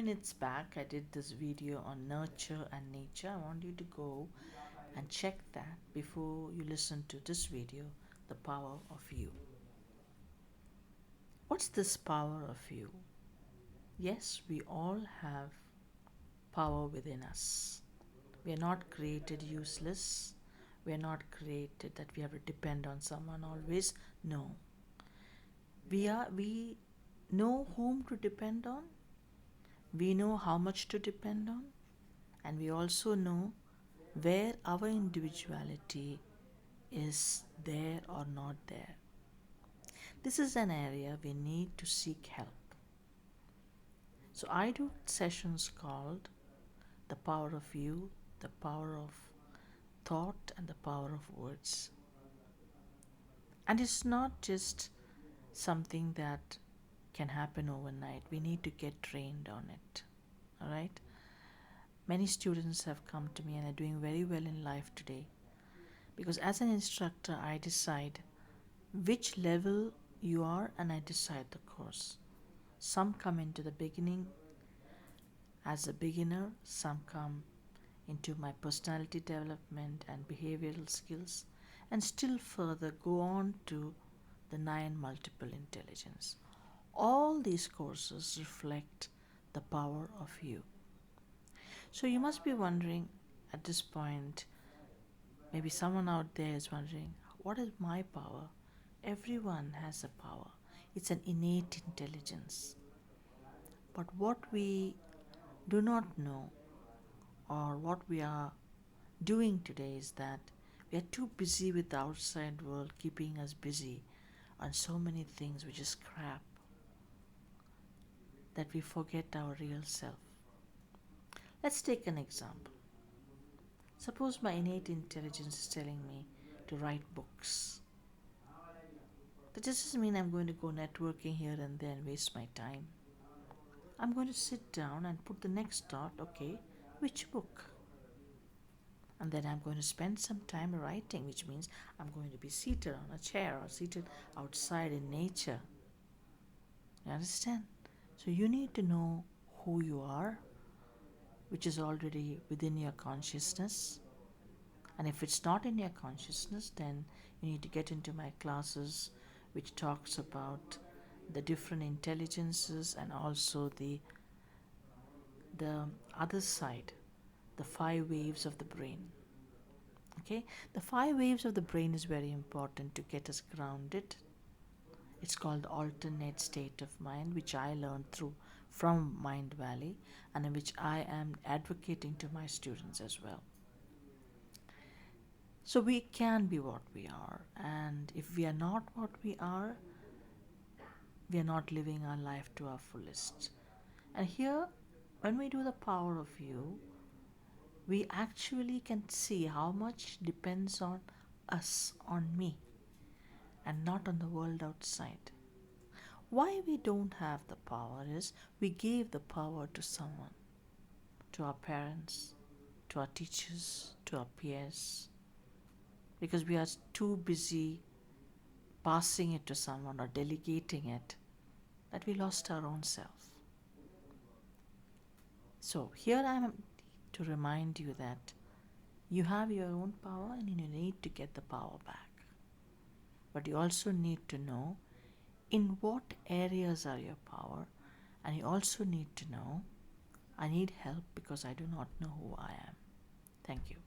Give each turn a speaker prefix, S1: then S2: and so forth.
S1: minutes back, I did this video on nurture and nature. I want you to go and check that before you listen to this video, The Power of You. What's this power of you? Yes, we all have power within us. We are not created useless. We are not created that we have to depend on someone always. No. We know whom to depend on. We know how much to depend on. And we also know where our individuality is there or not there. This is an area we need to seek help. So I do sessions called The Power of You, The Power of Thought, and The Power of Words. And it's not just something that can happen overnight. We need to get trained on it. All right? Many students have come to me and are doing very well in life today. Because as an instructor, I decide which level you are and I decide the course. Some come into the beginning as a beginner, some come into my personality development and behavioral skills, and still further go on to the 9 multiple intelligence. All these courses reflect the power of you. So you must be wondering at this point, maybe someone out there is wondering, what is my power? Everyone has a power. It's an innate intelligence. But what we do not know, or what we are doing today, is that we are too busy with the outside world keeping us busy on so many things which is crap, that we forget our real self. Let's take an example. Suppose my innate intelligence is telling me to write books. That doesn't mean I'm going to go networking here and there and waste my time. I'm going to sit down and put the next thought, okay, which book? And then I'm going to spend some time writing, which means I'm going to be seated on a chair or seated outside in nature. You understand? So you need to know who you are, which is already within your consciousness. And if it's not in your consciousness, then you need to get into my classes, which talks about the different intelligences and also the other side, the 5 waves of the brain. Okay, the 5 waves of the brain is very important to get us grounded. It's called alternate state of mind, which I learned from Mind Valley, and in which I am advocating to my students as well. So we can be what we are, and if we are not what we are not living our life to our fullest. And here, when we do the power of you, we actually can see how much depends on us, on me, and not on the world outside. Why we don't have the power is we gave the power to someone, to our parents, to our teachers, to our peers, because we are too busy passing it to someone or delegating it that we lost our own self. So here I am to remind you that you have your own power and you need to get the power back. But you also need to know in what areas are your power, and you also need to know, I need help because I do not know who I am. Thank you.